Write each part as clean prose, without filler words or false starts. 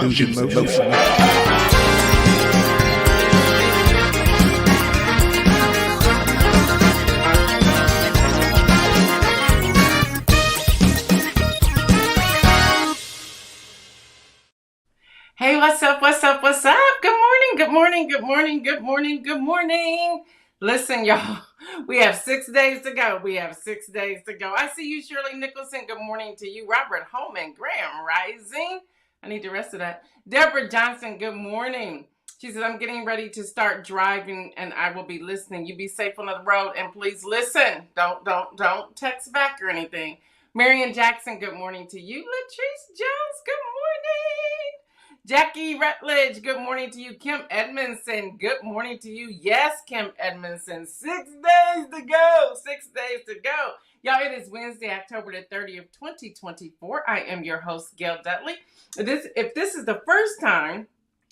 News in Motion. Hey, what's up? What's up? What's up? Good morning. Good morning. Good morning. Good morning. Good morning. Listen, y'all, we have 6 days to go. We have 6 days to go. I see you, Shirley Nicholson. Good morning to you. Robert Holman, Graham Rising. I need the rest of that. Deborah Johnson, good morning. She says, I'm getting ready to start driving and I will be listening. You be safe on the road and please listen. Don't text back or anything. Marion Jackson, good morning to you. Latrice Jones, good morning. Jackie Rutledge, good morning to you. Kim Edmondson, good morning to you. Yes, Kim Edmondson, 6 days to go. 6 days to go. Y'all, it is Wednesday, October the 30th, 2024. I am your host, Gail Dudley. If this is the first time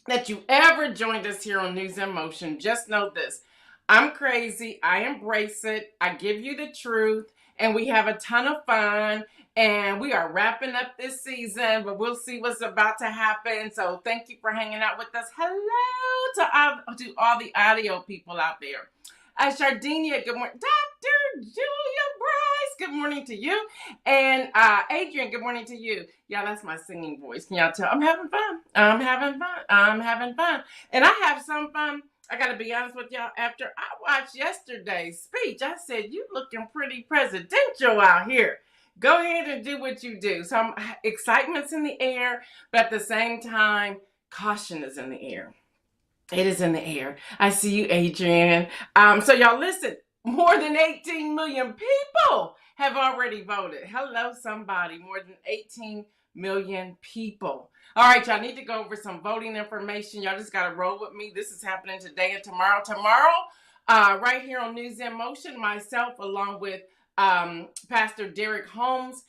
that you ever joined us here on News in Motion, just know this. I'm crazy. I embrace it. I give you the truth. And we have a ton of fun. And we are wrapping up this season, but we'll see what's about to happen. So thank you for hanging out with us. Hello to all the audio people out there. Shardinia, good morning. Dr. Julia Bryce, good morning to you. And Adrian, good morning to you. Yeah, that's my singing voice. Can y'all tell? I'm having fun. I'm having fun. And I have some fun. I got to be honest with y'all. After I watched yesterday's speech, I said, you looking pretty presidential out here. Go ahead and do what you do. So excitement's in the air, but at the same time, caution is in the air. It is in the air. I see you, Adrian. So y'all listen, more than 18 million people have already voted. Hello, somebody. More than 18 million people. All right, y'all need to go over some voting information. Y'all just got to roll with me. This is happening today and tomorrow. Right here on News in Motion, myself along with Pastor Derek Holmes,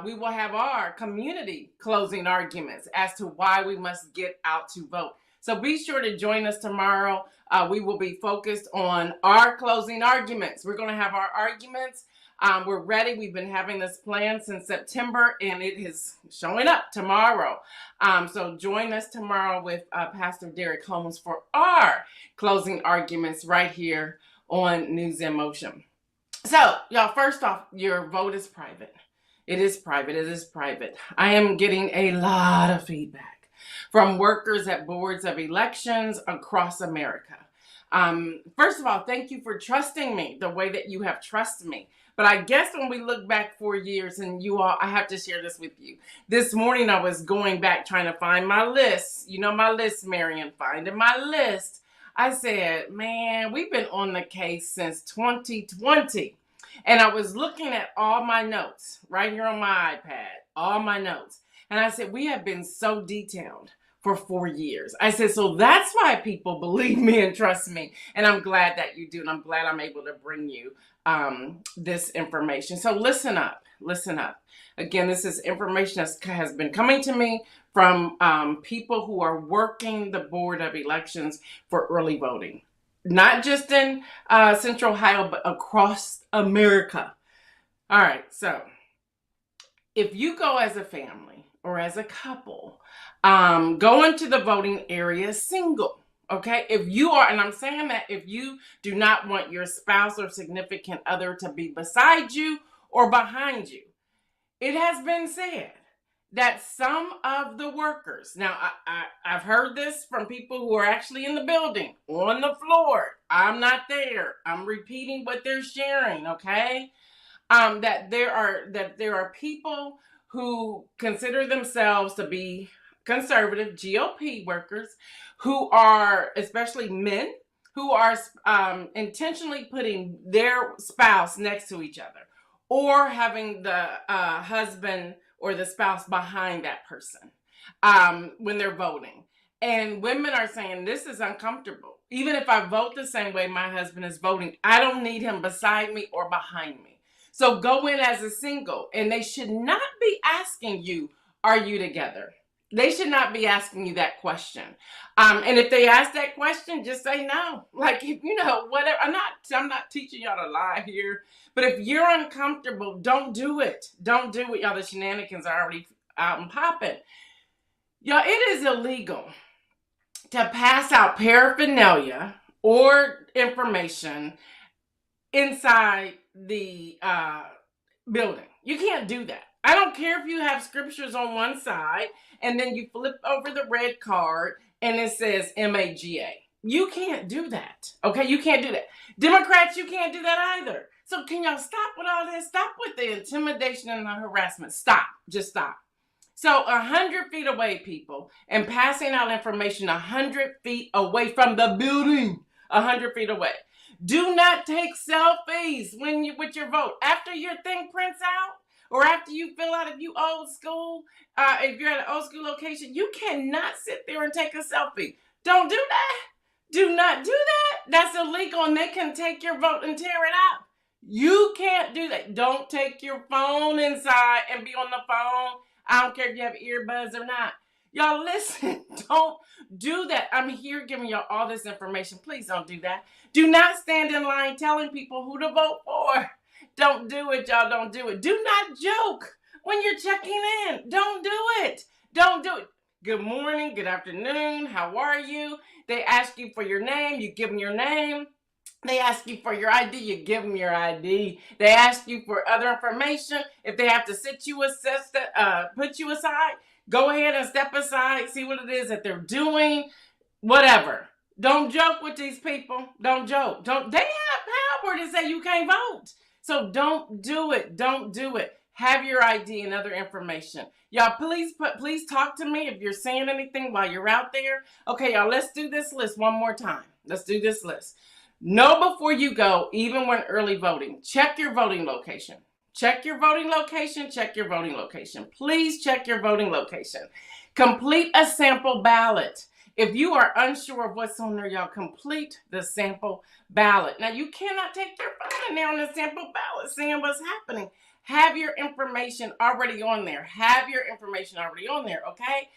we will have our community closing arguments as to why we must get out to vote. So be sure to join us tomorrow. We will be focused on our closing arguments. We're going to have our arguments. We're ready. We've been having this plan since September, and it is showing up tomorrow. So join us tomorrow with Pastor Derek Holmes for our closing arguments right here on News in Motion. So, y'all, first off, your vote is private. It is private. I am getting a lot of feedback from workers at boards of elections across America. First of all, thank you for trusting me the way that you have trusted me. But I guess when we look back 4 years, and you all, I have to share this with you. This morning, I was going back trying to find my list. You know my list, Marion, finding my list. I said, man, we've been on the case since 2020. And I was looking at all my notes right here on my iPad, all my notes. And I said, we have been so detailed for 4 years. I said, so that's why people believe me and trust me. And I'm glad that you do. And I'm glad I'm able to bring you this information. So listen up. Again, this is information that has been coming to me from people who are working the Board of Elections for early voting. Not just in Central Ohio, but across America. All right, so if you go as a family or as a couple, go into the voting area single, okay? If you are, and I'm saying that if you do not want your spouse or significant other to be beside you or behind you, it has been said that some of the workers, now I've heard this from people who are actually in the building, on the floor. I'm not there. I'm repeating what they're sharing, okay? That there are people who consider themselves to be conservative GOP workers who are, especially men, who are intentionally putting their spouse next to each other or having the husband or the spouse behind that person when they're voting. And women are saying, this is uncomfortable. Even if I vote the same way my husband is voting, I don't need him beside me or behind me. So go in as a single, and they should not be asking you, are you together? They should not be asking you that question. And if they ask that question, just say no. Like, if, you know, whatever. I'm not teaching y'all to lie here. But if you're uncomfortable, don't do it. Don't do it, y'all. The shenanigans are already out and popping. Y'all, it is illegal to pass out paraphernalia or information inside the building. You can't do that. I don't care if you have scriptures on one side and then you flip over the red card and it says MAGA. You can't do that. Okay, you can't do that. Democrats, you can't do that either. So can y'all stop with all this? Stop with the intimidation and the harassment. Stop. Just stop. So 100 feet away, people, and passing out information 100 feet away from the building, 100 feet away. Do not take selfies with your vote. After your thing prints out, or after you fill out, if you old school, if you're at an old school location, you cannot sit there and take a selfie. Don't do that. Do not do that. That's illegal, and they can take your vote and tear it out. You can't do that. Don't take your phone inside and be on the phone. I don't care if you have earbuds or not. Y'all listen, don't do that. I'm here giving y'all all this information. Please don't do that. Do not stand in line telling people who to vote for. Don't do it, y'all. Don't do it. Do not joke when you're checking in. Don't do it. Don't do it. Good morning, good afternoon, how are you? They ask you for your name, you give them your name. They ask you for your ID, you give them your ID. They ask you for other information. If they have to put you aside, go ahead and step aside, see what it is that they're doing, whatever. Don't joke with these people. Don't joke. They have power to say you can't vote. So don't do it. Don't do it. Have your ID and other information. Y'all, please talk to me if you're saying anything while you're out there. Okay, y'all, let's do this list one more time. Let's do this list. Know before you go, even when early voting, check your voting location. Check your voting location. Check your voting location. Please check your voting location. Complete a sample ballot. If you are unsure of what's on there, y'all, complete the sample ballot. Now, you cannot take your phone in there on the sample ballot seeing what's happening. Have your information already on there. Have your information already on there, okay?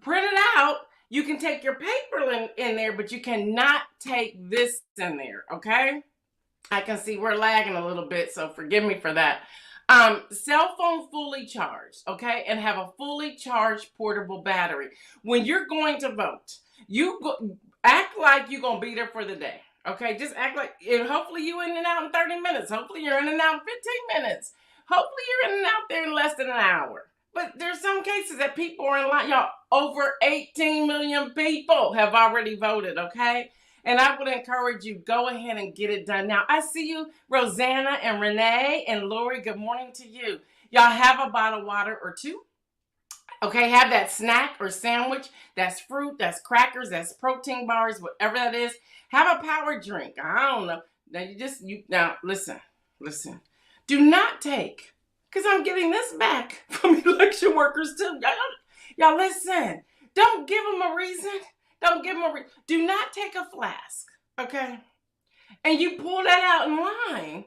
Print it out. You can take your paper in there, but you cannot take this in there, okay? I can see we're lagging a little bit, so forgive me for that. Cell phone fully charged, okay? And have a fully charged portable battery. When you're going to vote, act like you're going to be there for the day, okay? Just act like, and hopefully you're in and out in 30 minutes. Hopefully you're in and out in 15 minutes. Hopefully you're in and out there in less than an hour. But there's some cases that people are in line. Y'all, over 18 million people have already voted, okay? And I would encourage you, go ahead and get it done now. I see you, Rosanna and Renee and Lori. Good morning to you. Y'all have a bottle of water or two. Okay, have that snack or sandwich. That's fruit, that's crackers, that's protein bars, whatever that is. Have a power drink. I don't know. Now listen. Do not take, because I'm getting this back from election workers too. Y'all listen. Don't give them a reason. Don't give them a reason. Do not take a flask, okay? And you pull that out in line.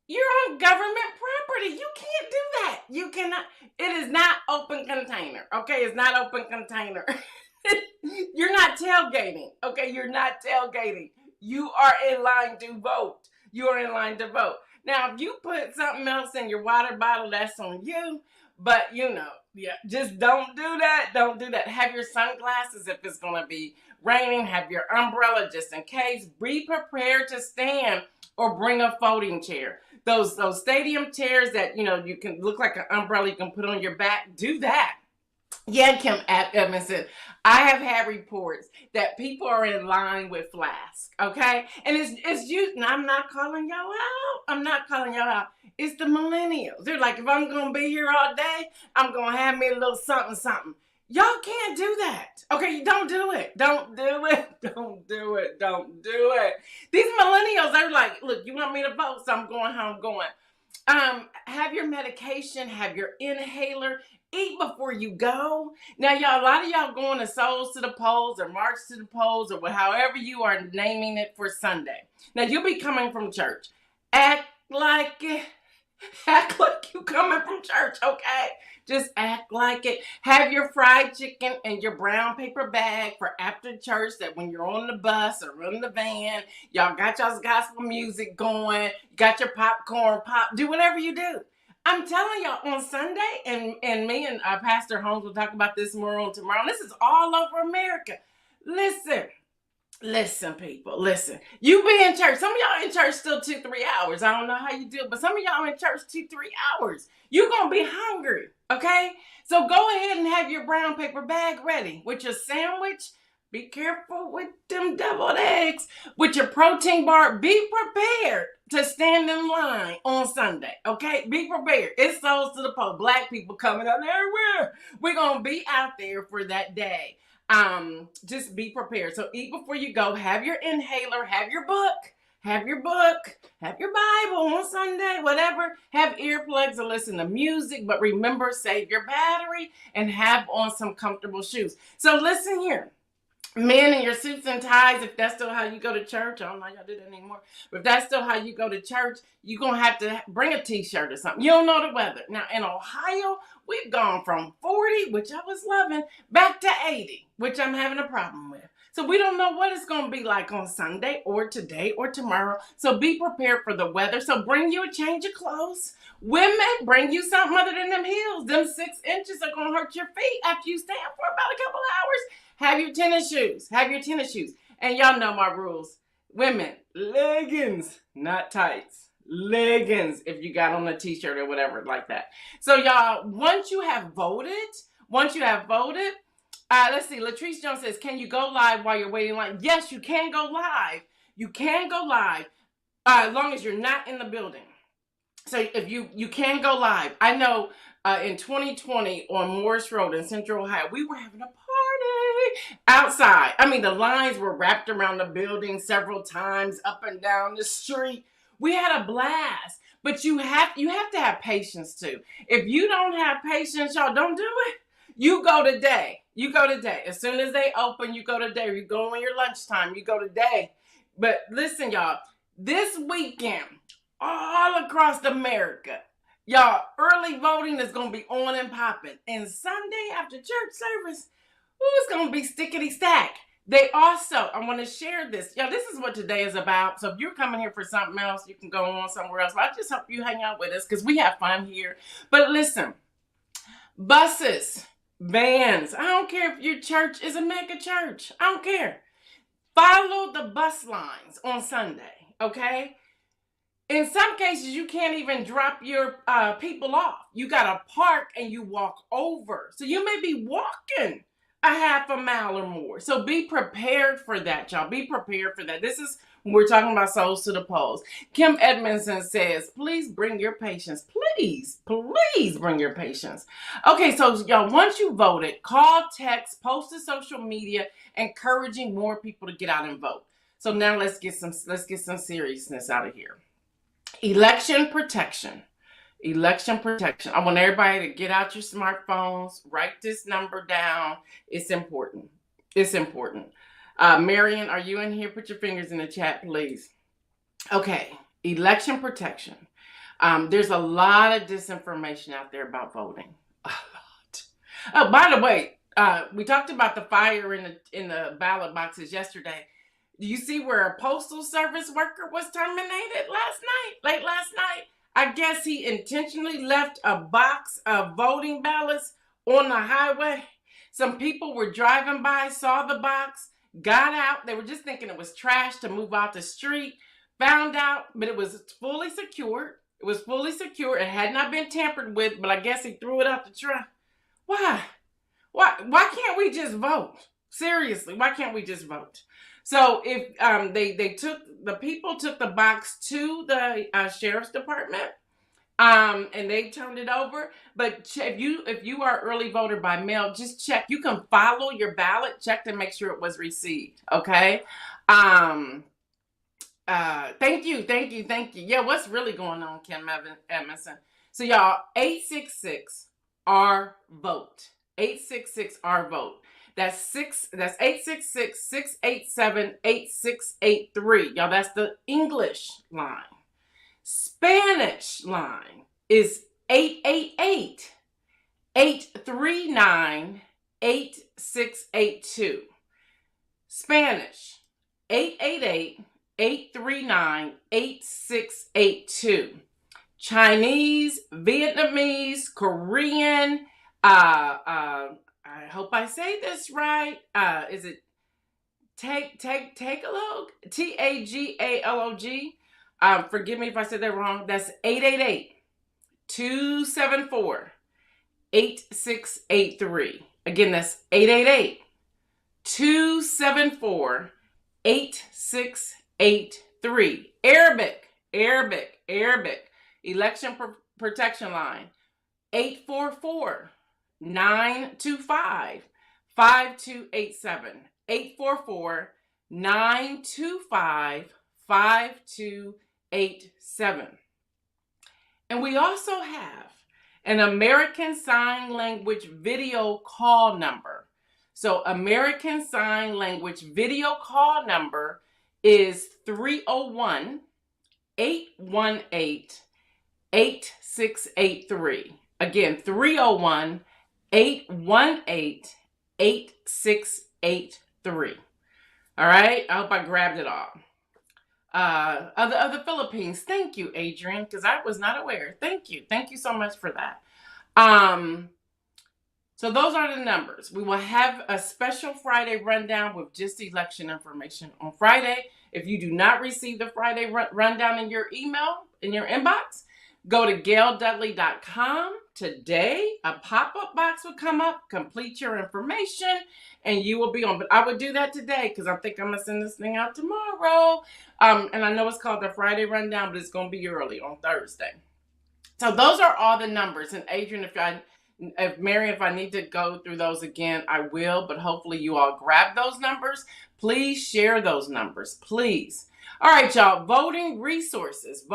You're on government property. You can't do that. You cannot. It is not open container, okay? It's not open container. You're not tailgating, okay? You're not tailgating. You are in line to vote. You are in line to vote. Now, if you put something else in your water bottle, that's on you. But, just don't do that. Don't do that. Have your sunglasses if it's going to be raining. Have your umbrella just in case. Be prepared to stand or bring a folding chair. Those stadium chairs that, you can look like an umbrella you can put on your back. Do that. Yeah, Kim Evans said, I have had reports that people are in line with flasks, okay? And it's you, and I'm not calling y'all out. I'm not calling y'all out. It's the millennials. They're like, if I'm going to be here all day, I'm going to have me a little something, something. Y'all can't do that. Okay, don't do it. Don't do it. Don't do it. Don't do it. These millennials, they're like, look, you want me to vote, so I'm going how I'm going. Have your medication, have your inhaler. Eat before you go. Now, y'all, a lot of y'all going to Souls to the Polls or March to the Polls or however you are naming it for Sunday. Now, you'll be coming from church. Act like it. Act like you coming from church, okay? Just act like it. Have your fried chicken and your brown paper bag for after church, that when you're on the bus or in the van, y'all got y'all's gospel music going, got your popcorn, do whatever you do. I'm telling y'all, on Sunday, and me and Pastor Holmes will talk about this more on tomorrow. This is all over America. Listen. Listen, people, listen. You be in church. Some of y'all in church still 2-3 hours. I don't know how you do it, but some of y'all in church 2-3 hours. You're going to be hungry, okay? So go ahead and have your brown paper bag ready with your sandwich. Be careful with them deviled eggs. With your protein bar, be prepared to stand in line on Sunday, okay? Be prepared. It's souls to the pole. Black people coming out everywhere. We're going to be out there for that day. Just be prepared. So eat before you go. Have your inhaler. Have your book. Have your Bible on Sunday, whatever. Have earplugs and listen to music. But remember, save your battery and have on some comfortable shoes. So listen here. Men in your suits and ties, if that's still how you go to church, I don't know how y'all do that anymore, but if that's still how you go to church, you're going to have to bring a t-shirt or something. You don't know the weather. Now, in Ohio, we've gone from 40, which I was loving, back to 80, which I'm having a problem with. So we don't know what it's going to be like on Sunday or today or tomorrow. So be prepared for the weather. So bring you a change of clothes. Women, bring you something other than them heels. Them 6 inches are going to hurt your feet after you stand for about a couple hours. Have your tennis shoes. Have your tennis shoes. And y'all know my rules. Women, leggings, not tights. Leggings, if you got on a t-shirt or whatever like that. So y'all, once you have voted, let's see, Latrice Jones says, can you go live while you're waiting in line? Yes, you can go live. You can go live as long as you're not in the building. So if you can go live. I know in 2020 on Morris Road in Central Ohio, we were having a party outside. I mean, the lines were wrapped around the building several times, up and down the street. We had a blast. But you have to have patience too. If you don't have patience, y'all, don't do it. You go today. You go today. As soon as they open, you go today. You go on your lunchtime, you go today. But listen, y'all, this weekend, all across America, y'all, early voting is going to be on and popping. And Sunday after church service, it's going to be stickety stack. They also, I want to share this. Y'all, this is what today is about. So if you're coming here for something else, you can go on somewhere else. But I just hope you hang out with us because we have fun here. But listen, buses, vans, I don't care if your church is a mega church. I don't care. Follow the bus lines on Sunday, okay? In some cases, you can't even drop your people off. You got to park and you walk over. So you may be walking a half a mile or more. So be prepared for that, y'all. Be prepared for that. This is when we're talking about souls to the polls. Kim Edmondson says, please bring your patience. Please bring your patience. Okay, so y'all, once you voted, call, text, post to social media, encouraging more people to get out and vote. So now let's get some seriousness out of here. Election protection. Election protection. I want everybody to get out your smartphones, write this number down. It's important. It's important. Marion, are you in here? Put your fingers in the chat, please. Okay, election protection. There's a lot of disinformation out there about voting. A lot. Oh, by the way, we talked about the fire in the ballot boxes yesterday. Do you see where a postal service worker was terminated late last night? I guess he intentionally left a box of voting ballots on the highway. Some people were driving by, saw the box, got out. They were just thinking it was trash to move out the street. Found out, but it was fully secured. It was fully secure. It had not been tampered with, but I guess he threw it out the truck. Why? Why can't we just vote? Seriously, why can't we just vote? So if the people took the box to the sheriff's department, and they turned it over. But if you are early voter by mail, just check. You can follow your ballot, check to make sure it was received. Okay. Thank you. Yeah, what's really going on, Kim Edmondson? So y'all, 866-R-VOTE. 866-R-VOTE. That's 866-687-8683. Y'all, that's the English line. Spanish line is 888-839-8682. Spanish, 888-839-8682. Chinese, Vietnamese, Korean, I hope I say this right. Is it Tagalog? Tagalog. Forgive me if I said that wrong. That's 888-274-8683. Again, that's 888-274-8683. Arabic. Election protection line. 844-925-5287. 844-925-5287. And we also have an American Sign Language video call number. So American Sign Language video call number is 301-818-8683. Again, 301-818-8683. All right, I hope I grabbed it all. Other Philippines, thank you, Adrian, because I was not aware. Thank you so much for that. So those are the numbers. We will have a special Friday rundown with just election information on Friday. If you do not receive the Friday rundown in your email, in your inbox, go to GailDudley.com. Today, a pop-up box will come up, complete your information, and you will be on. But I would do that today because I think I'm going to send this thing out tomorrow. And I know it's called the Friday rundown, but it's going to be early on Thursday. So those are all the numbers. And Adrian, if I need to go through those again, I will. But hopefully you all grab those numbers. Please share those numbers, please. All right, y'all. Voting resources.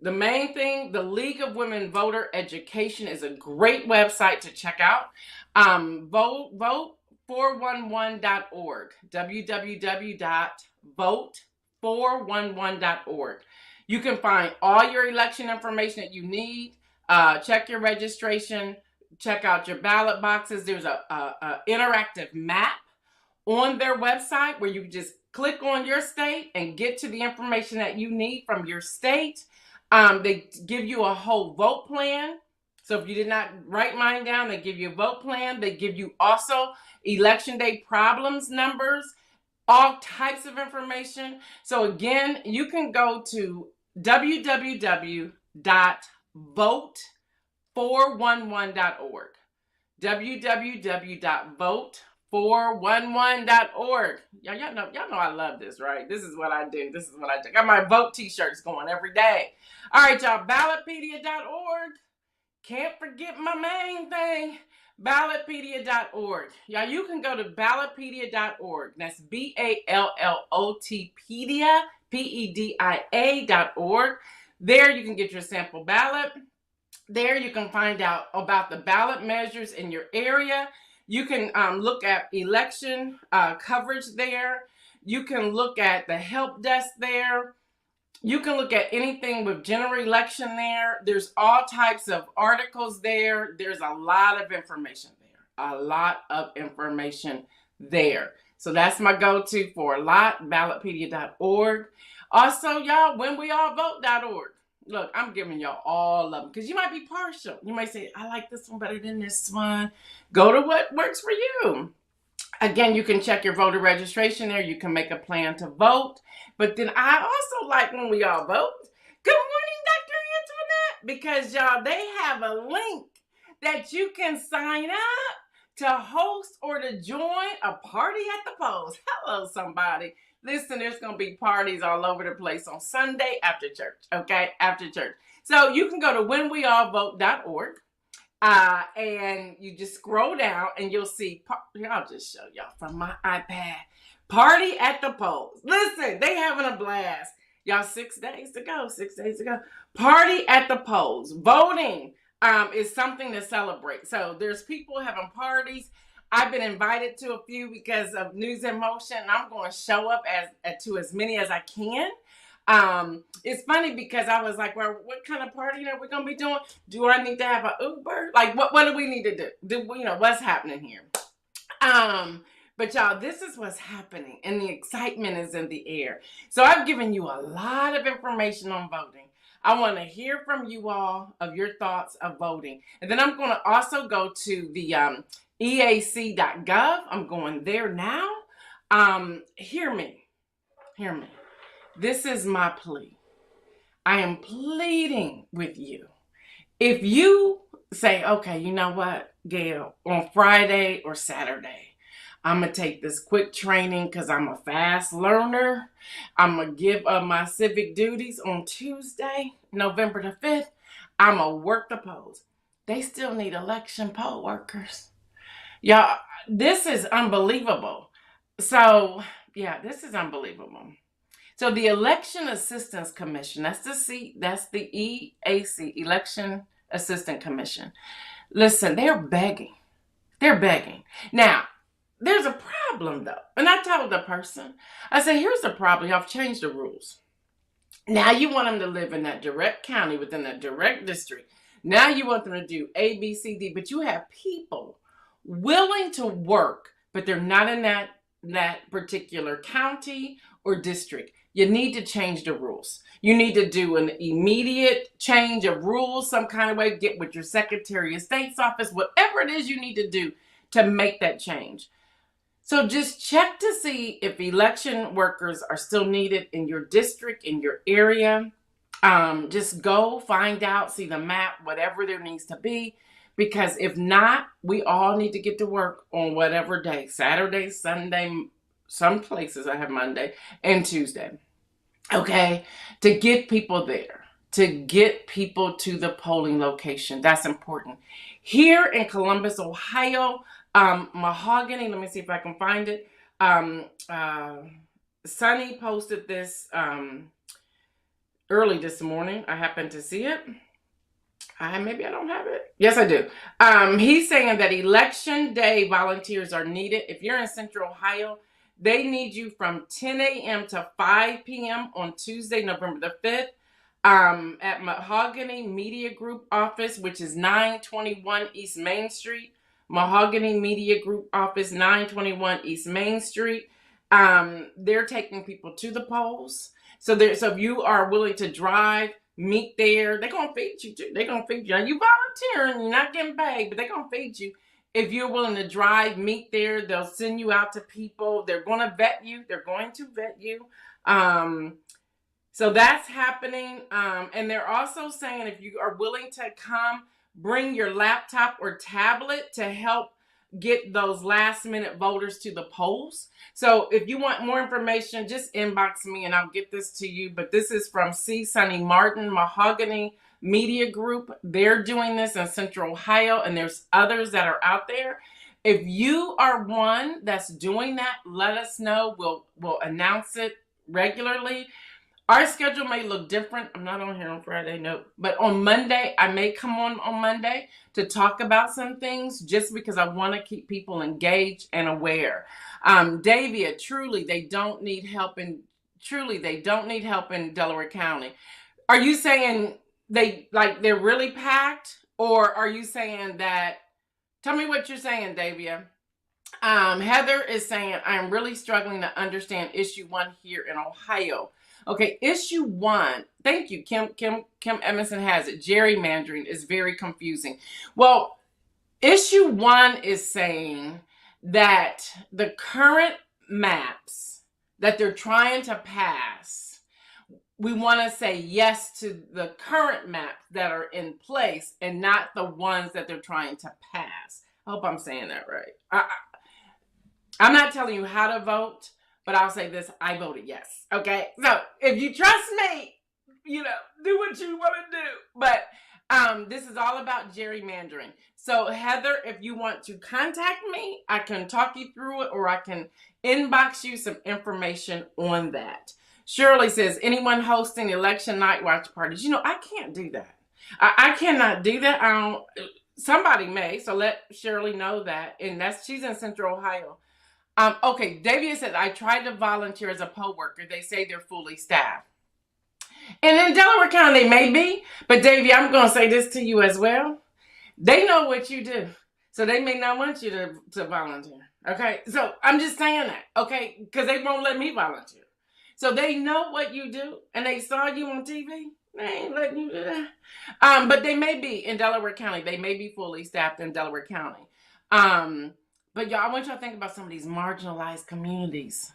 The main thing, the League of Women Voter Education is a great website to check out. Vote411.org. www.vote411.org. You can find all your election information that you need. Check your registration. Check out your ballot boxes. There's a interactive map on their website where you can just click on your state and get to the information that you need from your state. They give you a whole vote plan. So if you did not write mine down, they give you a vote plan. They give you also election day problems numbers, all types of information. So again, you can go to www.vote411.org. www.vote411.org. Y'all know I love this, right? This is what I do. Got my vote t-shirts going every day. All right, y'all. Ballotpedia.org. Can't forget my main thing. Ballotpedia.org. Y'all, you can go to ballotpedia.org. That's BALLOTpedia, PEDIA.org. There you can get your sample ballot. There you can find out about the ballot measures in your area. You can look at election coverage there. You can look at the help desk there. You can look at anything with general election there. There's all types of articles there. There's a lot of information there. So that's my go-to for a lot, ballotpedia.org. Also, y'all, whenweallvote.org. Look, I'm giving y'all all of them because you might be partial. You might say, I like this one better than this one. Go to what works for you. Again, you can check your voter registration there. You can make a plan to vote. But then I also like When We All Vote. Good morning, Dr. Antoinette. Because, y'all, they have a link that you can sign up to host or to join a party at the polls. Hello, somebody. Listen, there's going to be parties all over the place on Sunday after church, okay? After church. So you can go to whenweallvote.org. And you just scroll down and you'll see, I'll just show y'all from my iPad. Party at the polls. Listen, they having a blast. Y'all, 6 days to go. Party at the polls. Voting is something to celebrate. So there's people having parties. I've been invited to a few because of News in Motion, and I'm going to show up to as many as I can. It's funny because I was like, well, what kind of party are we going to be doing? Do I need to have an Uber? Like, what do we need to do? What's happening here? But y'all, this is what's happening, and the excitement is in the air. So I've given you a lot of information on voting. I want to hear from you all of your thoughts of voting. And then I'm going to also go to the eac.gov. I'm going there now. Hear me. Hear me. This is my plea. I am pleading with you. If you say, okay, you know what, Gail, on Friday or Saturday, I'm going to take this quick training because I'm a fast learner. I'm going to give up my civic duties on Tuesday, November the 5th. I'm going to work the polls. They still need election poll workers. Y'all, this is unbelievable. So, yeah, this is unbelievable. So the Election Assistance Commission, that's the EAC, Election Assistance Commission. Listen, they're begging. They're begging. Now, there's a problem though. And I told the person, I said, here's the problem. Y'all have changed the rules. Now you want them to live in that direct county within that direct district. Now you want them to do A, B, C, D, but you have people willing to work, but they're not in that particular county or district. You need to change the rules. You need to do an immediate change of rules, some kind of way, get with your Secretary of State's office, whatever it is you need to do to make that change. So just check to see if election workers are still needed in your district, in your area. Just go find out, see the map, whatever there needs to be. Because if not, we all need to get to work on whatever day, Saturday, Sunday, some places I have Monday and Tuesday. Okay, to get people there, to get people to the polling location. That's important. Here in Columbus, Ohio, Mahogany, let me see if I can find it. Sunny posted this early this morning. I happened to see it. Maybe I don't have it. Yes, I do. He's saying that election day volunteers are needed. If you're in Central Ohio, they need you from 10 a.m. to 5 p.m. on Tuesday, November the 5th, at Mahogany Media Group office, which is 921 East Main Street. Mahogany Media Group office, 921 East Main Street. They're taking people to the polls. So if you are willing to drive, meet there, they're going to feed you too. They're going to feed you. Now, you volunteering, you're not getting paid, but they're going to feed you. If you're willing to drive, meet there, they'll send you out to people. They're going to vet you. They're going to vet you. So that's happening. And they're also saying if you are willing to come, bring your laptop or tablet to help get those last minute voters to the polls. So if you want more information, just inbox me and I'll get this to you. But this is from C. Sonny Martin, Mahogany Media Group. They're doing this in Central Ohio, and there's others that are out there. If you are one that's doing that, let us know. We'll announce it regularly. Our schedule may look different. I'm not on here on Friday, no. But on Monday, I may come on Monday to talk about some things just because I want to keep people engaged and aware. Davia, truly, they don't need help in Delaware County. Are you saying they're really packed? Or are you saying that, tell me what you're saying, Davia. Heather is saying, I'm really struggling to understand issue 1 here in Ohio. Okay, issue 1, thank you, Kim Emerson has it. Gerrymandering is very confusing. Well, issue 1 is saying that the current maps that they're trying to pass, we want to say yes to the current maps that are in place and not the ones that they're trying to pass. I hope I'm saying that right. I'm not telling you how to vote, but I'll say this, I voted yes. Okay, so if you trust me, do what you want to do. But this is all about gerrymandering. So Heather, if you want to contact me, I can talk you through it, or I can inbox you some information on that. Shirley says, anyone hosting election night watch parties? I can't do that. I cannot do that. Somebody may, so let Shirley know that. And she's in Central Ohio. Okay, Davia said, I tried to volunteer as a poll worker. They say they're fully staffed. And in Delaware County, they may be. But Davia, I'm going to say this to you as well. They know what you do. So they may not want you to volunteer. Okay, so I'm just saying that. Okay, because they won't let me volunteer. So they know what you do. And they saw you on TV. They ain't letting you do that. But they may be in Delaware County. They may be fully staffed in Delaware County. But y'all, I want y'all to think about some of these marginalized communities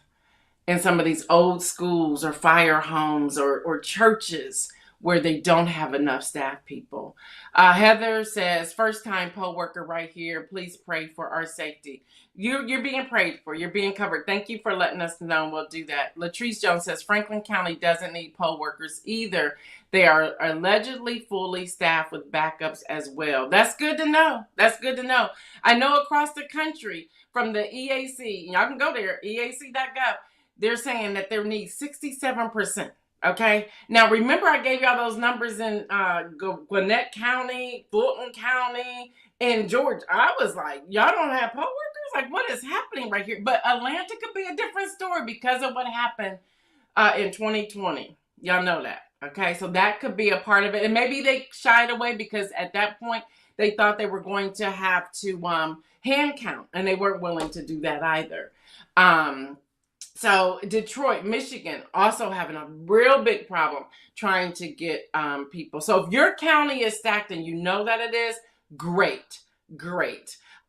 in some of these old schools or fire homes or churches where they don't have enough staff people. Heather says, first time poll worker right here. Please pray for our safety. You're being prayed for. You're being covered. Thank you for letting us know. We'll do that. Latrice Jones says, Franklin County doesn't need poll workers either. They are allegedly fully staffed with backups as well. That's good to know. That's good to know. I know across the country from the EAC, y'all can go there, eac.gov, they're saying that there needs 67%. Okay. Now, remember I gave y'all those numbers in Gwinnett County, Fulton County, and Georgia. I was like, y'all don't have poll workers? Like, what is happening right here? But Atlanta could be a different story because of what happened in 2020. Y'all know that. Okay. So that could be a part of it. And maybe they shied away because at that point they thought they were going to have to hand count, and they weren't willing to do that either. So Detroit, Michigan, also having a real big problem trying to get people. So if your county is stacked and you know that it is, great.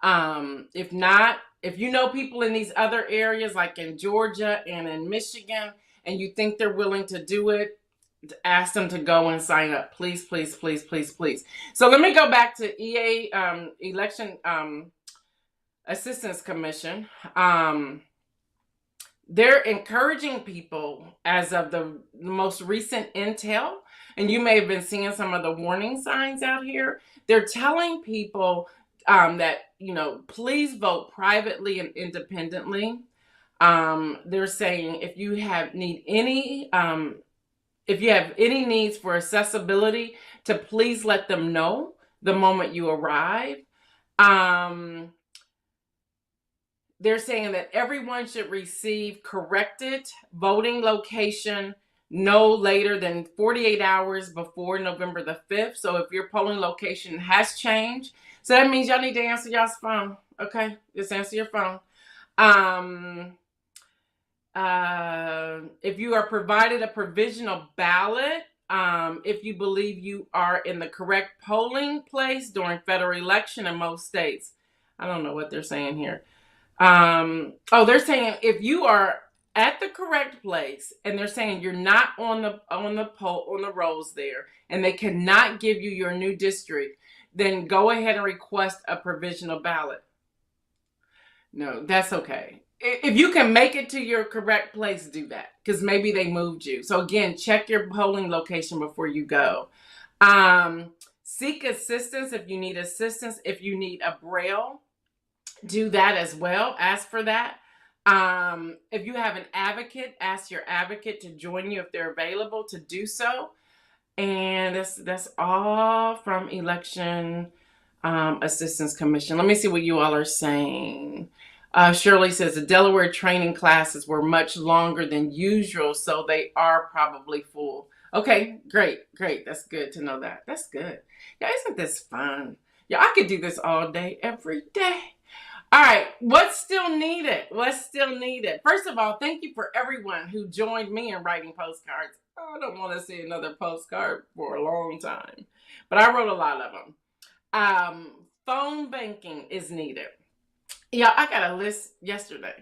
If not, if you know people in these other areas like in Georgia and in Michigan, and you think they're willing to do it, ask them to go and sign up. Please. So let me go back to EA, Election Assistance Commission. They're encouraging people as of the most recent intel, and you may have been seeing some of the warning signs out here. They're telling people that, please vote privately and independently. They're saying if you have any needs for accessibility, to please let them know the moment you arrive. They're saying that everyone should receive corrected voting location no later than 48 hours before November the 5th. So if your polling location has changed, so that means y'all need to answer y'all's phone. Okay, just answer your phone. If you are provided a provisional ballot, if you believe you are in the correct polling place during federal election in most states. I don't know what they're saying here. They're saying if you are at the correct place and they're saying you're not on the rolls there and they cannot give you your new district, then go ahead and request a provisional ballot. No, that's okay. If you can make it to your correct place, do that, because maybe they moved you. So again, check your polling location before you go. Seek assistance if you need assistance. If you need a braille, do that as well. Ask for that. If you have an advocate, ask your advocate to join you if they're available to do so. And that's all from Election Assistance Commission. Let me see what you all are saying. Shirley says the Delaware training classes were much longer than usual, so they are probably full. Okay, great. That's good to know that. That's good. Yeah, isn't this fun? Yeah, I could do this all day, every day. All right, what's still needed? First of all, thank you for everyone who joined me in writing postcards. I don't want to see another postcard for a long time, but I wrote a lot of them. Phone banking is needed. Yeah, I got a list yesterday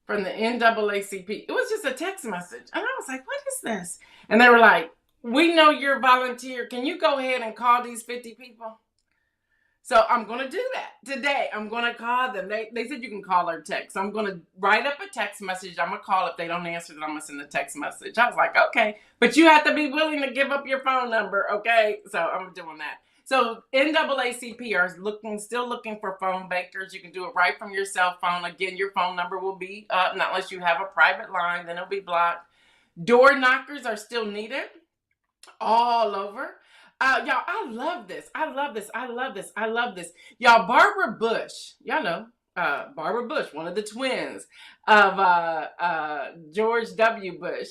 from the NAACP. It was just a text message, and I was like, what is this? And they were like, we know you're a volunteer. Can you go ahead and call these 50 people? So I'm going to do that today. I'm going to call them. They said you can call or text. So I'm going to write up a text message. I'm going to call. If they don't answer, then I'm going to send a text message. I was like, okay. But you have to be willing to give up your phone number, okay? So I'm doing that. So NAACP are still looking for phone bankers. You can do it right from your cell phone. Again, your phone number will be up, not unless you have a private line. Then it'll be blocked. Door knockers are still needed all over. Y'all, I love this. Y'all, Barbara Bush, y'all know, Barbara Bush, one of the twins of George W. Bush,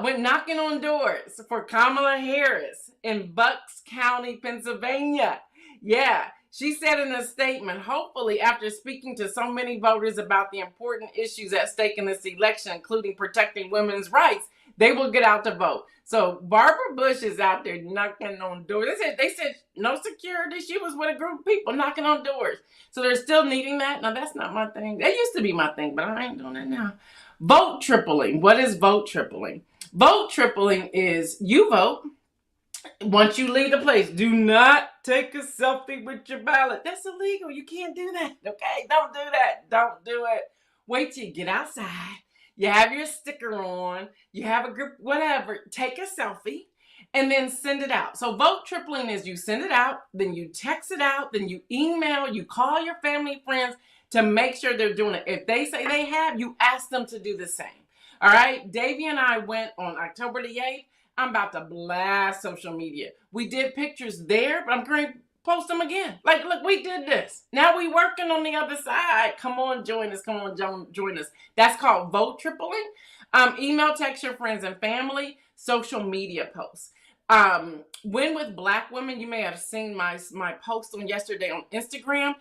went knocking on doors for Kamala Harris in Bucks County, Pennsylvania. Yeah, she said in a statement, hopefully after speaking to so many voters about the important issues at stake in this election, including protecting women's rights, they will get out to vote. So Barbara Bush is out there knocking on doors. They said no security. She was with a group of people knocking on doors. So they're still needing that. Now that's not my thing. That used to be my thing, but I ain't doing it now. Vote tripling. What is vote tripling? Vote tripling is you vote. Once you leave the place, do not take a selfie with your ballot. That's illegal. You can't do that. Okay? Don't do that. Don't do it. Wait till you get outside. You have your sticker on. You have a group, whatever. Take a selfie and then send it out. So vote tripling is you send it out, then you text it out, then you email, you call your family, friends to make sure they're doing it. If they say they have, you ask them to do the same. All right? Davey and I went on October the 8th. I'm about to blast social media. We did pictures there, but I'm going to post them again. Like, look, we did this. Now we working on the other side. Come on, join us. Come on, join us. That's called vote tripling. Email, text your friends and family, social media posts. Win with Black women. You may have seen my post on yesterday on Instagram.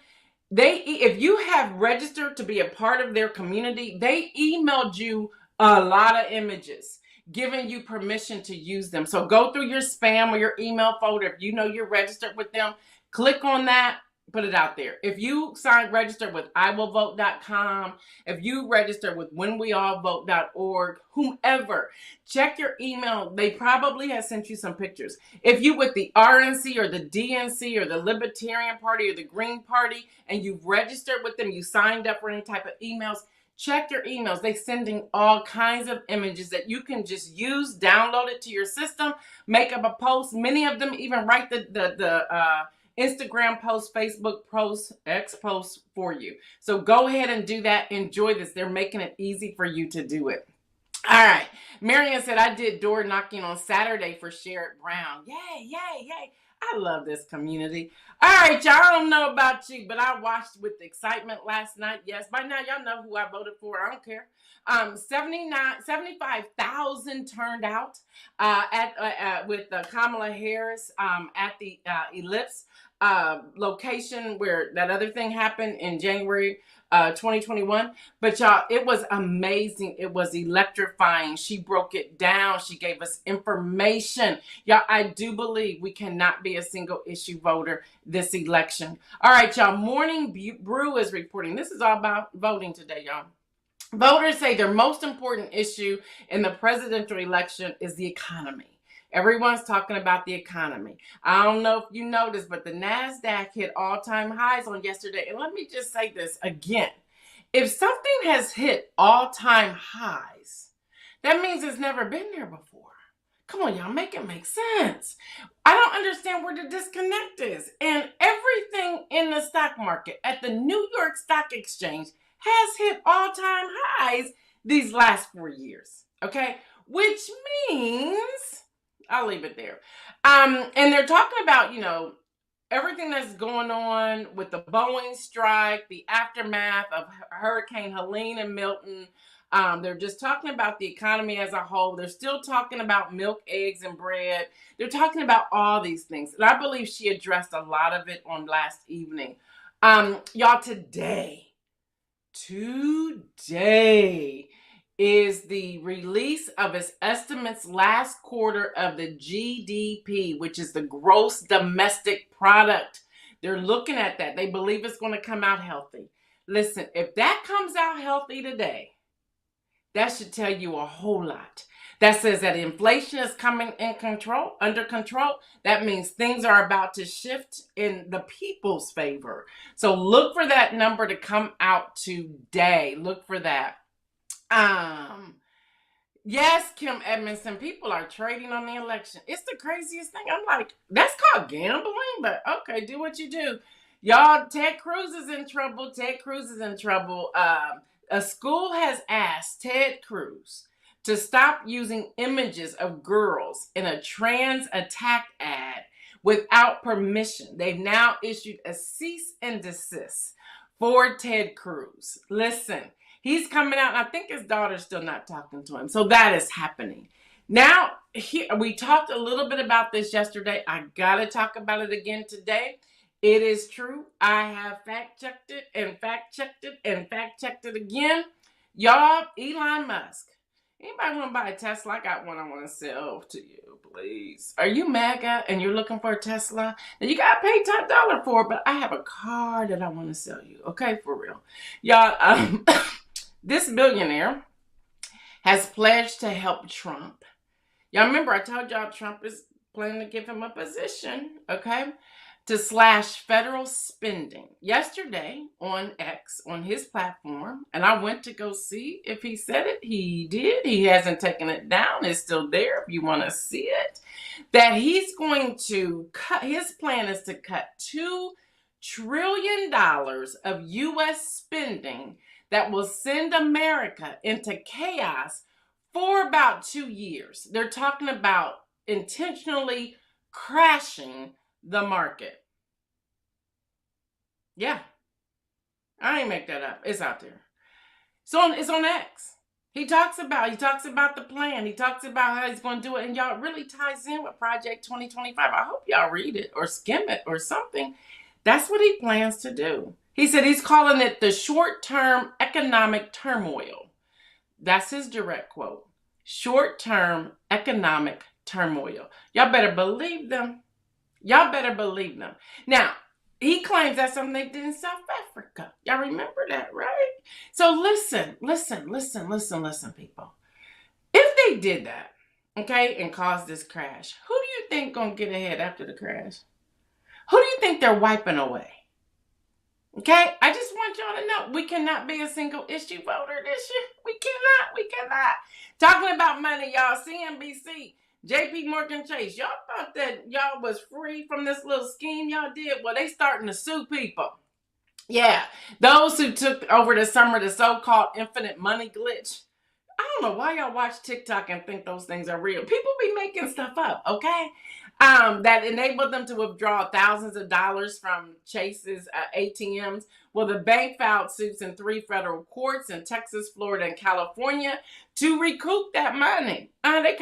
If you have registered to be a part of their community, they emailed you a lot of images, giving you permission to use them. So go through your spam or your email folder. If you know you're registered with them, click on that, put it out there. If you register with iwillvote.com, if you register with whenweallvote.org, whomever, check your email. They probably have sent you some pictures. If you with the RNC or the DNC or the Libertarian Party or the Green Party and you've registered with them, you signed up for any type of emails, check your emails. They're sending all kinds of images that you can just use, download it to your system, make up a post. Many of them even write the Instagram post, Facebook post, X post for you. So go ahead and do that. Enjoy this. They're making it easy for you to do it. All right. Marian said, I did door knocking on Saturday for Sherrod Brown. Yay, yay, yay. I love this community. All right, y'all. I don't know about you, but I watched with excitement last night. Yes, by now y'all know who I voted for. I don't care. 75,000 turned out with Kamala Harris at the Ellipse location where that other thing happened in January 2021. But y'all, it was amazing. It was electrifying. She broke it down. She gave us information. Y'all, I do believe we cannot be a single issue voter this election. All right, y'all. Morning Brew is reporting. This is all about voting today, y'all. Voters say their most important issue in the presidential election is the economy. Everyone's talking about the economy. I don't know if you noticed, but the NASDAQ hit all-time highs on yesterday. And let me just say this again. If something has hit all-time highs, that means it's never been there before. Come on, y'all, make it make sense. I don't understand where the disconnect is. And everything in the stock market at the New York Stock Exchange has hit all-time highs these last 4 years. Okay? Which means I'll leave it there. And they're talking about, everything that's going on with the Boeing strike, the aftermath of Hurricane Helene and Milton. They're just talking about the economy as a whole. They're still talking about milk, eggs, and bread. They're talking about all these things. And I believe she addressed a lot of it on last evening. Y'all, today is the release of its estimates last quarter of the GDP, which is the gross domestic product. They're looking at that. They believe it's going to come out healthy. Listen, if that comes out healthy today, that should tell you a whole lot. That says that inflation is coming under control. That means things are about to shift in the people's favor. So look for that number to come out today. Look for that. Yes, Kim Edmondson, people are trading on the election. It's the craziest thing. I'm like, that's called gambling, but okay, do what you do. Y'all, Ted Cruz is in trouble. A school has asked Ted Cruz to stop using images of girls in a trans attack ad without permission. They've now issued a cease and desist for Ted Cruz. Listen, he's coming out, and I think his daughter's still not talking to him. So that is happening. Now, we talked a little bit about this yesterday. I got to talk about it again today. It is true. I have fact-checked it and fact-checked it and fact-checked it again. Y'all, Elon Musk Anybody want to buy a Tesla? I got one I want to sell to you, please. Are you mega and you're looking for a Tesla? Now you got to pay top dollar for it, but I have a car that I want to sell you. Okay, for real. Y'all, this billionaire has pledged to help Trump. Y'all remember I told y'all Trump is planning to give him a position, okay? To slash federal spending. Yesterday on X, on his platform, and I went to go see if he said it. He did. He hasn't taken it down. It's still there if you want to see it. That he's going to cut, his plan is to cut $2 trillion of U.S. spending that will send America into chaos for about 2 years. They're talking about intentionally crashing the market. Yeah. I ain't make that up. It's out there. So it's on X. He talks about the plan. He talks about how he's going to do it. And y'all, it really ties in with Project 2025. I hope y'all read it or skim it or something. That's what he plans to do. He said he's calling it the short-term economic turmoil. That's his direct quote. Short-term economic turmoil. Y'all better believe them. Y'all better believe them. Now, he claims that's something they did in South Africa. Y'all remember that, right? So listen, people. If they did that, okay, and caused this crash, who do you think gonna get ahead after the crash? Who do you think they're wiping away? Okay, I just want y'all to know we cannot be a single issue voter this year. We cannot. Talking about money, y'all, CNBC. JP Morgan Chase, y'all thought that y'all was free from this little scheme y'all did? Well, they starting to sue people. Yeah, those who took over the summer the so-called infinite money glitch. I don't know why y'all watch TikTok and think those things are real. People be making stuff up, okay? That enabled them to withdraw thousands of dollars from Chase's ATMs. Well, the bank filed suits in 3 federal courts in Texas, Florida, and California to recoup that money. They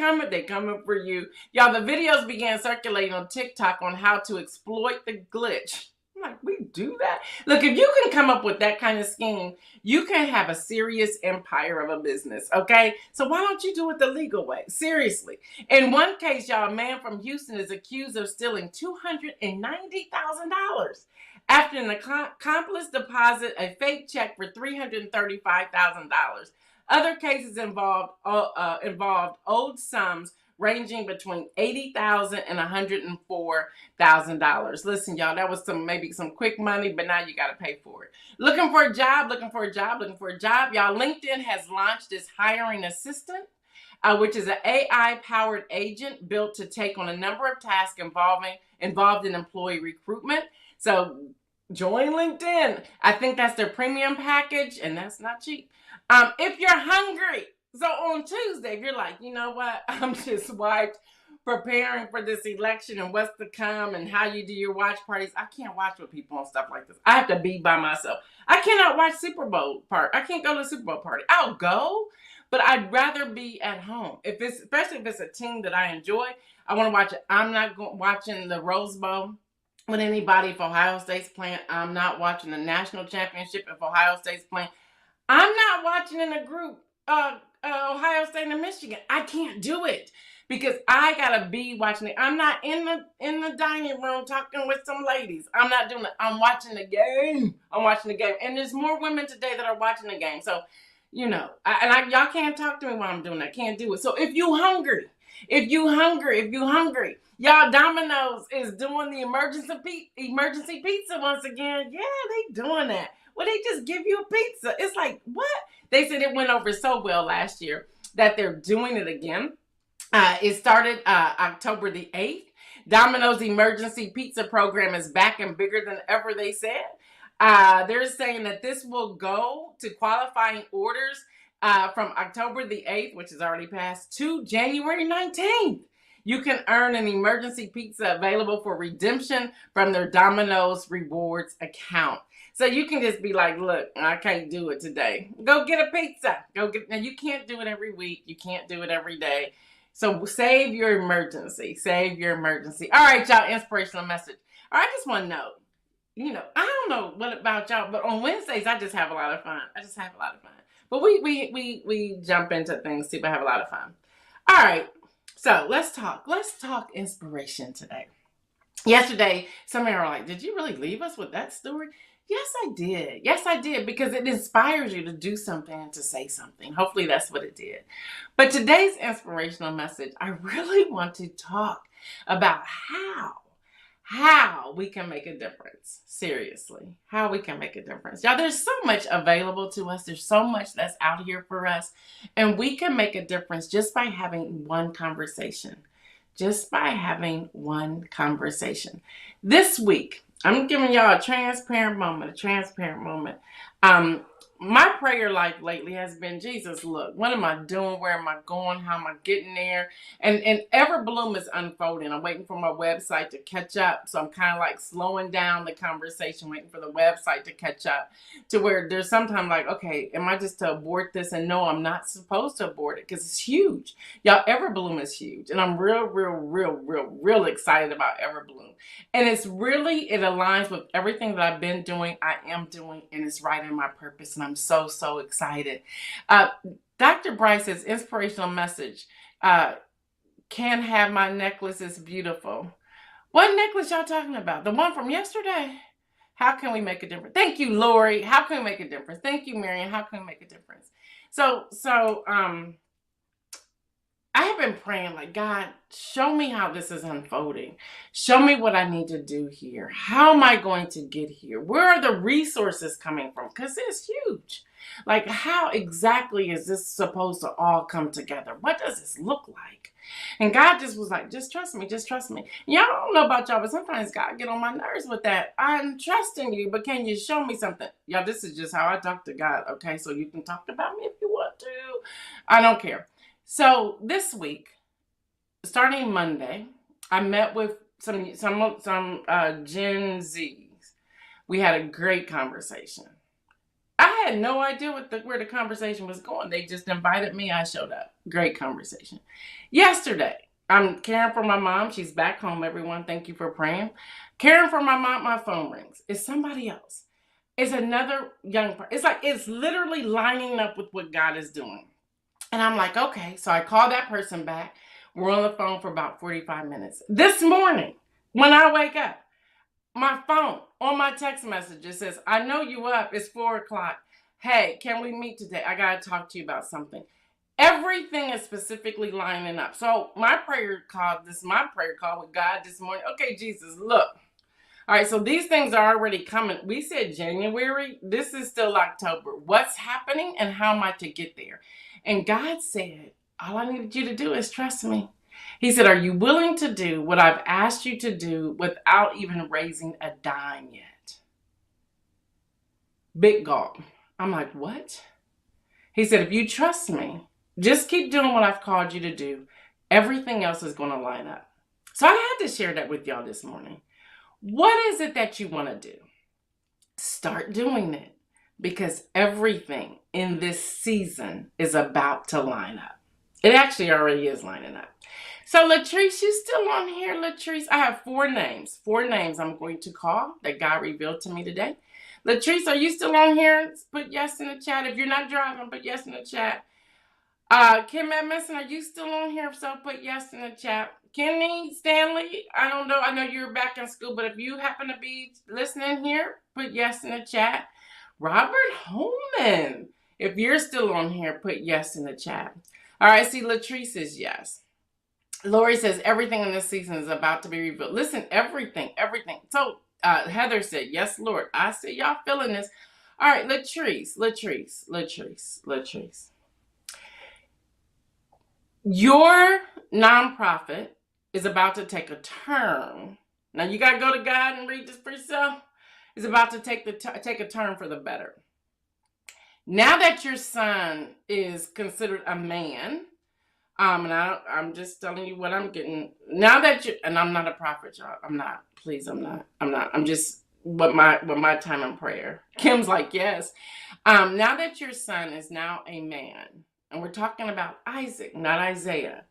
coming for you. Y'all, the videos began circulating on TikTok on how to exploit the glitch. I'm like, we do that? Look, if you can come up with that kind of scheme, you can have a serious empire of a business, okay? So why don't you do it the legal way? Seriously. In one case, y'all, a man from Houston is accused of stealing $290,000 after an accomplice deposited a fake check for $335,000. Other cases involved old sums ranging between $80,000 and $104,000. Listen, y'all, that was maybe some quick money, but now you got to pay for it. Looking for a job. Y'all, LinkedIn has launched its hiring assistant, which is an AI-powered agent built to take on a number of tasks involved in employee recruitment. So join LinkedIn. I think that's their premium package, and that's not cheap. If you're hungry, so on Tuesday, if you're like, you know what, I'm just wiped preparing for this election and what's to come and how you do your watch parties. I can't watch with people and stuff like this. I have to be by myself. I cannot watch Super Bowl party. I can't go to the Super Bowl party. I'll go, but I'd rather be at home. Especially if it's a team that I enjoy, I want to watch it. I'm not watching the Rose Bowl with anybody if Ohio State's playing. I'm not watching the national championship if Ohio State's playing. I'm not watching in a group Ohio State and Michigan. I can't do it because I gotta be watching it. I'm not in the dining room talking with some ladies. I'm not doing it. I'm watching the game. And there's more women today that are watching the game. So, you know, y'all can't talk to me while I'm doing that. Can't do it. So if you hungry, y'all, Domino's is doing the emergency pizza once again. Yeah, they doing that. Well, they just give you a pizza. It's like, what? They said it went over so well last year that they're doing it again. It started October the 8th. Domino's emergency pizza program is back and bigger than ever, they said. They're saying that this will go to qualifying orders from October the 8th, which is already passed, to January 19th. You can earn an emergency pizza available for redemption from their Domino's Rewards account. So you can just be like, look, I can't do it today. Go get a pizza. Now you can't do it every week. You can't do it every day. So save your emergency. All right, y'all, inspirational message. All right, I just want to know, you know, I don't know what about y'all, but on Wednesdays, I just have a lot of fun. But we jump into things too, but have a lot of fun. All right. So let's talk. Let's talk inspiration today. Yesterday, some of you are like, did you really leave us with that story? Yes, I did. Yes, I did, because it inspires you to do something and to say something. Hopefully that's what it did. But today's inspirational message, I really want to talk about how we can make a difference. Seriously, how we can make a difference. Y'all, there's so much available to us. There's so much that's out here for us. And we can make a difference just by having one conversation. Just by having one conversation. This week, I'm giving y'all a transparent moment. My prayer life lately has been, Jesus, look, what am I doing? Where am I going? How am I getting there? And Everbloom is unfolding. I'm waiting for my website to catch up. So I'm kind of like slowing down the conversation, waiting for the website to catch up, to where there's sometimes like, okay, am I just to abort this? And no, I'm not supposed to abort it, because it's huge. Y'all, Everbloom is huge. And I'm real excited about Everbloom. And it aligns with everything that I've been doing, I am doing, and it's right in my purpose. And I'm so excited. Dr. Bryce's inspirational message, can have my necklace, is beautiful. What necklace y'all talking about? The one from yesterday? How can we make a difference? Thank you, Lori. How can we make a difference? Thank you, Marion. How can we make a difference? So I have been praying, like, God, show me how this is unfolding. Show me what I need to do here. How am I going to get here? Where are the resources coming from? Because it's huge. Like, how exactly is this supposed to all come together? What does this look like? And God just was like, just trust me, just trust me. Y'all, I don't know about y'all, but sometimes God get on my nerves with that. I'm trusting you, but can you show me something? Y'all, this is just how I talk to God, okay? So you can talk about me if you want to. I don't care. So this week, starting Monday, I met with some Gen Zs. We had a great conversation. I had no idea where the conversation was going. They just invited me. I showed up. Great conversation. Yesterday, I'm caring for my mom. She's back home, everyone. Thank you for praying. Caring for my mom, my phone rings. It's somebody else. It's another young person. It's like it's literally lining up with what God is doing. And I'm like, okay. So I call that person back. We're on the phone for about 45 minutes. This morning, when I wake up, my phone on my text message, it says, I know you up. It's 4:00. Hey, can we meet today? I got to talk to you about something. Everything is specifically lining up. So my prayer call with God this morning. Okay, Jesus, look. All right, so these things are already coming. We said January. This is still October. What's happening and how am I to get there? And God said, all I needed you to do is trust me. He said, are you willing to do what I've asked you to do without even raising a dime yet? Big gulp. I'm like, what? He said, if you trust me, just keep doing what I've called you to do. Everything else is going to line up. So I had to share that with y'all this morning. What is it that you want to do? Start doing it, because everything in this season is about to line up. It actually already is lining up. So Latrice, you still on here, Latrice? I have 4 names. 4 names I'm going to call that God revealed to me today. Latrice, are you still on here? Put yes in the chat. If you're not driving, put yes in the chat. Kim Edmondson, are you still on here? If so, put yes in the chat. Kenny Stanley, I don't know. I know you're back in school, but if you happen to be listening here, put yes in the chat. Robert Holman, if you're still on here, put yes in the chat. All right, see, Latrice says yes. Lori says everything in this season is about to be revealed. Listen, everything. So Heather said, yes, Lord. I said, y'all feeling this. All right, Latrice. Your nonprofit is about to take a turn. Now, you got to go to God and read this for yourself. It's about to take a turn for the better. Now that your son is considered a man, and I'm just telling you what I'm getting. Now that and I'm not a prophet, y'all. I'm not. Please, I'm not. I'm just with my time in prayer. Kim's like, yes. Now that your son is now a man, and we're talking about Isaac, not Isaiah.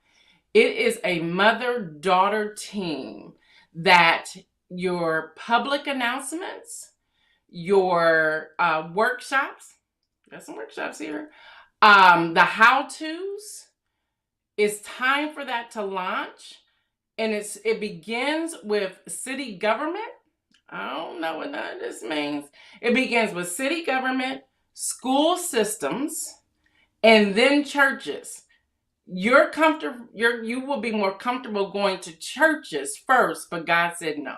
It is a mother-daughter team that your public announcements, your workshops, Got some workshops here. The how-tos, it's time for that to launch. And it begins with city government. I don't know what none of this means. It begins with city government, school systems, and then churches. You will be more comfortable going to churches first, but God said no.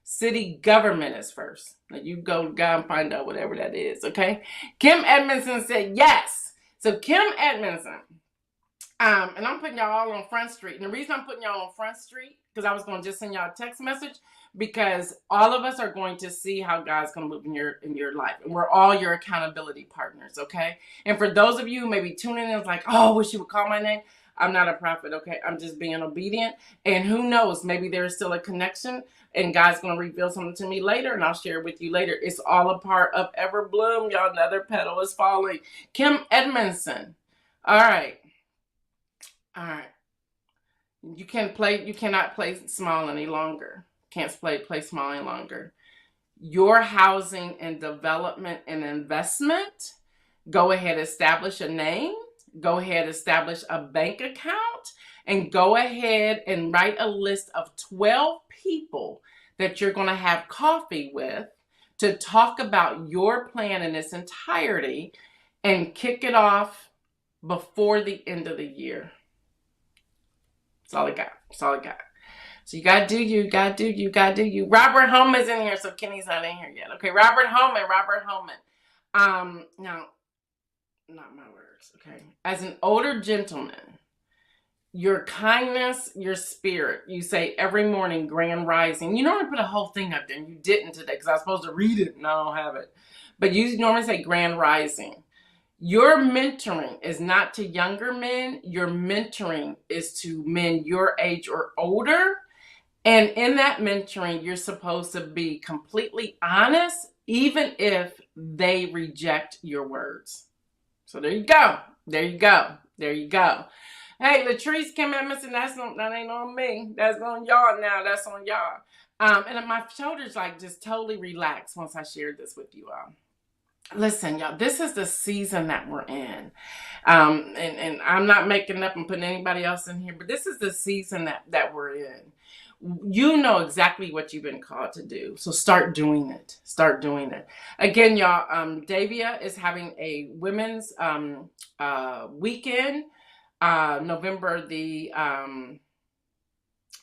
City government is first. Now you go to God and find out whatever that is, okay? Kim Edmondson said yes. So Kim Edmondson, and I'm putting y'all all on Front Street. And the reason I'm putting y'all on Front Street, because I was going to just send y'all a text message, because all of us are going to see how God's going to move in your life. And we're all your accountability partners, okay? And for those of you who may be tuning in, it's like, oh, wish you would call my name. I'm not a prophet, okay? I'm just being obedient. And who knows, maybe there's still a connection and God's going to reveal something to me later and I'll share it with you later. It's all a part of Ever Bloom, y'all. Another petal is falling. Kim Edmondson. All right. You cannot play small any longer. Can't play small any longer. Your housing and development and investment, go ahead, establish a name. Go ahead, establish a bank account, and go ahead and write a list of 12 people that you're going to have coffee with to talk about your plan in its entirety and kick it off before the end of the year. That's all I got. That's all I got. So you got to do you. Robert Holman's in here, so Kenny's not in here yet. Okay, Robert Holman. Now, not my words, okay? As an older gentleman, your kindness, your spirit, you say every morning, grand rising. You normally put a whole thing up there, and you didn't today because I was supposed to read it, and I don't have it. But you normally say grand rising. Your mentoring is not to younger men. Your mentoring is to men your age or older. And in that mentoring, you're supposed to be completely honest, even if they reject your words. So there you go. Hey, Latrice, Kim Edmondson, that ain't on me. That's on y'all now. That's on y'all. And my shoulders like just totally relaxed once I shared this with you all. Listen, y'all, this is the season that we're in. And I'm not making up and putting anybody else in here, but this is the season that we're in. You know exactly what you've been called to do. So start doing it. Again, y'all, Davia is having a women's weekend, November the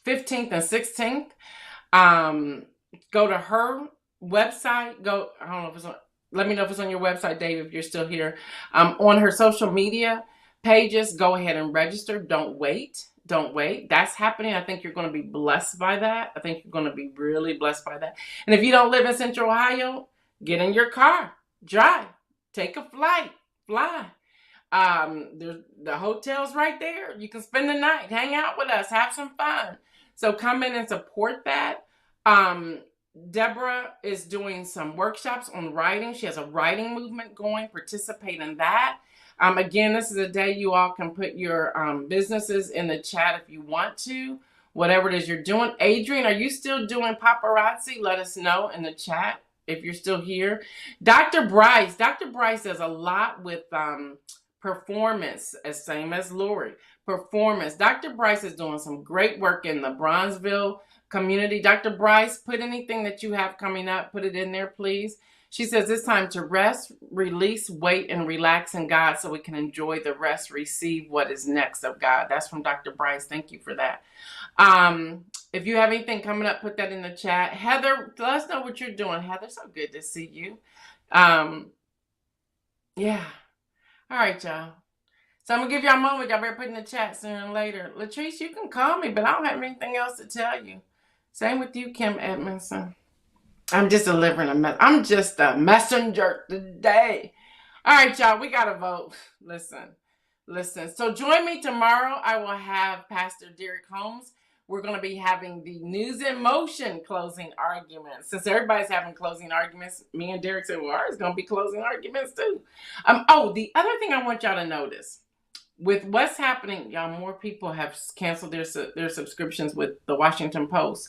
15th and 16th. Go to her website. I don't know if it's on. Let me know if it's on your website, Dave, if you're still here. On her social media pages, go ahead and register. Don't wait. That's happening. I think you're going to be blessed by that. I think you're going to be really blessed by that. And if you don't live in Central Ohio, get in your car, drive, take a flight, fly. The hotel's right there. You can spend the night, hang out with us, have some fun. So come in and support that. Deborah is doing some workshops on writing. She has a writing movement going. Participate in that. Again, this is a day you all can put your businesses in the chat if you want to. Whatever it is you're doing. Adrian, are you still doing paparazzi? Let us know in the chat if you're still here. Dr. Bryce does a lot with performance, same as Lori. Performance. Dr. Bryce is doing some great work in the Bronzeville community. Dr. Bryce, put anything that you have coming up, put it in there, please. She says it's time to rest, release, wait, and relax in God so we can enjoy the rest, receive what is next of God. That's from Dr. Bryce. Thank you for that. If you have anything coming up, put that in the chat. Heather, let us know what you're doing. Heather, so good to see you. Yeah. All right, y'all. So I'm going to give y'all a moment. Y'all better put in the chat sooner than later. Latrice, you can call me, but I don't have anything else to tell you. Same with you, Kim Edmondson. I'm just delivering a message. I'm just a messenger today. All right, y'all, we got to vote. Listen. So join me tomorrow. I will have Pastor Derek Holmes. We're going to be having the News in Motion closing arguments. Since everybody's having closing arguments, me and Derek said, well, ours is going to be closing arguments too. The other thing I want y'all to notice, with what's happening, y'all, more people have canceled their subscriptions with the Washington Post.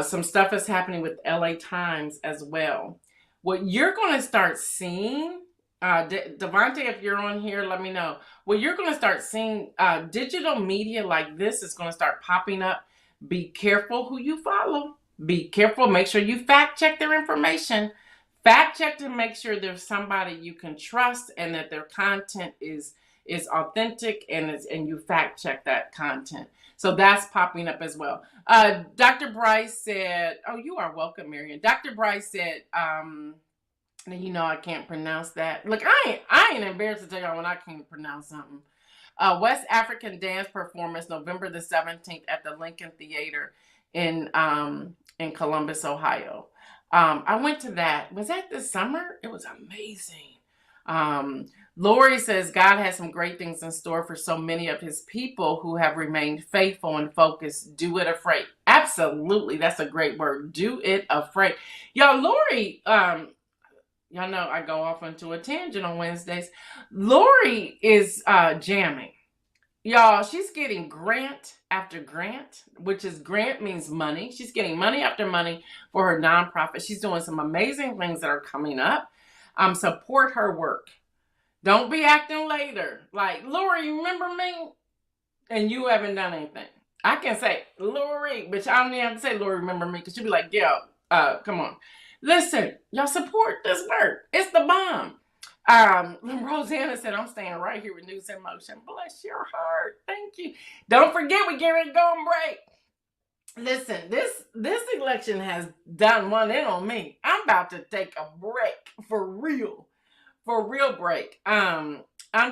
Some stuff is happening with LA Times as well. What you're going to start seeing Devontae, if you're on here, let me know. Well, you're going to start seeing digital media like this is going to start popping up. Be careful who you follow. Be careful. Make sure you fact check their information. Fact check to make sure there's somebody you can trust and that their content is authentic and you fact check that content. So that's popping up as well. Dr. Bryce said, oh, you are welcome, Marion. Dr. Bryce said, you know I can't pronounce that. Look, I ain't embarrassed to tell y'all when I can't pronounce something. West African dance performance, November the 17th at the Lincoln Theater in Columbus, Ohio. I went to that. Was that this summer? It was amazing. Lori says God has some great things in store for so many of his people who have remained faithful and focused. Do it afraid. Absolutely. That's a great word. Do it afraid. Y'all, Lori, y'all know I go off into a tangent on Wednesdays. Lori is jamming. Y'all, she's getting grant after grant, which is grant means money. She's getting money after money for her nonprofit. She's doing some amazing things that are coming up. Support her work. Don't be acting later. Like, Lori, remember me? And you haven't done anything. I can say, Lori, but I don't even have to say, Lori, remember me, because she'll be like, yeah, come on. Listen, y'all support this work. It's the bomb. Rosanna said, I'm staying right here with News in Motion. Bless your heart. Thank you. Don't forget, we get ready to go on break. Listen, this election has done one in on me. I'm about to take a break for real break. I'm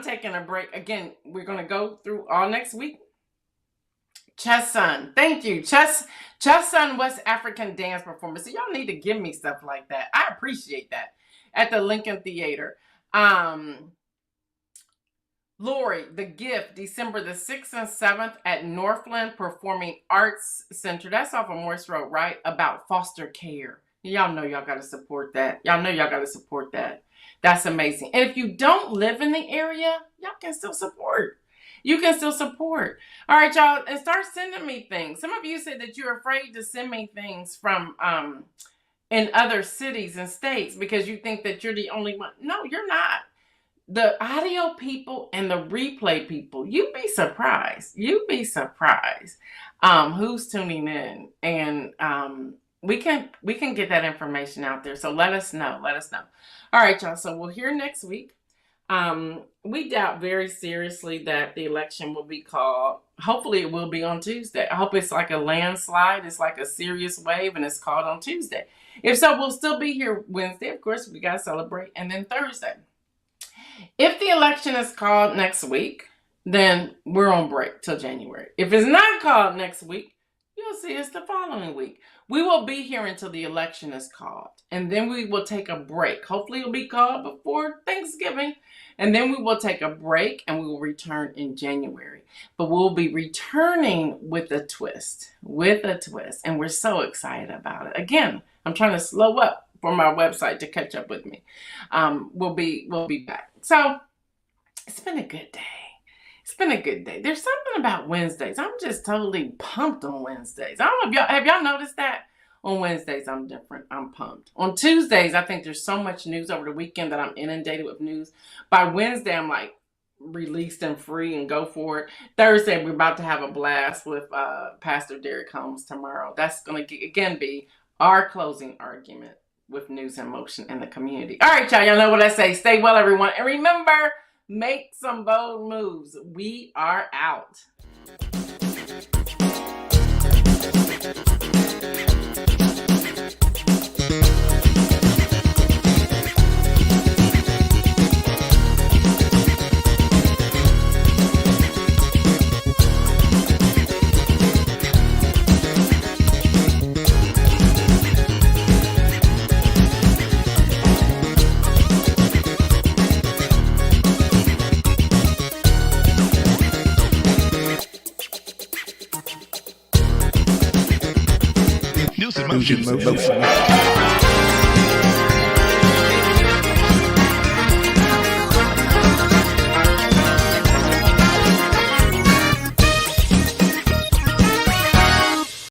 taking a break. Again, we're going to go through all next week. Chesson, thank you. Chesson West African dance performance. So y'all need to give me stuff like that. I appreciate that. At the Lincoln Theater. Lori, The Gift, December the 6th and 7th at Northland Performing Arts Center. That's off of Morse Road, right? About foster care. Y'all know y'all got to support that. That's amazing. And if you don't live in the area, y'all can still support. You can still support. All right, y'all, and start sending me things. Some of you said that you're afraid to send me things from in other cities and states because you think that you're the only one. No, you're not. The audio people and the replay people, you'd be surprised. Who's tuning in. And we can get that information out there. So let us know. All right, y'all. So we'll hear next week. We doubt very seriously that the election will be called. Hopefully it will be on Tuesday. I hope it's like a landslide. It's like a serious wave and it's called on Tuesday. If so, we'll still be here Wednesday. Of course, we got to celebrate. And then Thursday. If the election is called next week, then we're on break till January. If it's not called next week, you'll see us the following week. We will be here until the election is called. And then we will take a break. Hopefully it'll be called before Thanksgiving. And then we will take a break and we will return in January. But we'll be returning with a twist. And we're so excited about it. Again, I'm trying to slow up for my website to catch up with me. We'll be back. So it's been a good day. There's something about Wednesdays. I'm just totally pumped on Wednesdays. I don't know if have y'all noticed that? On Wednesdays, I'm different. I'm pumped. On Tuesdays, I think there's so much news over the weekend that I'm inundated with news. By Wednesday, I'm like released and free and go for it. Thursday, we're about to have a blast with Pastor Derek Holmes tomorrow. That's going to, again, be our closing argument with News in Motion in the community. All right, y'all know what I say. Stay well, everyone. And remember, make some bold moves. We are out. NewsInMotion.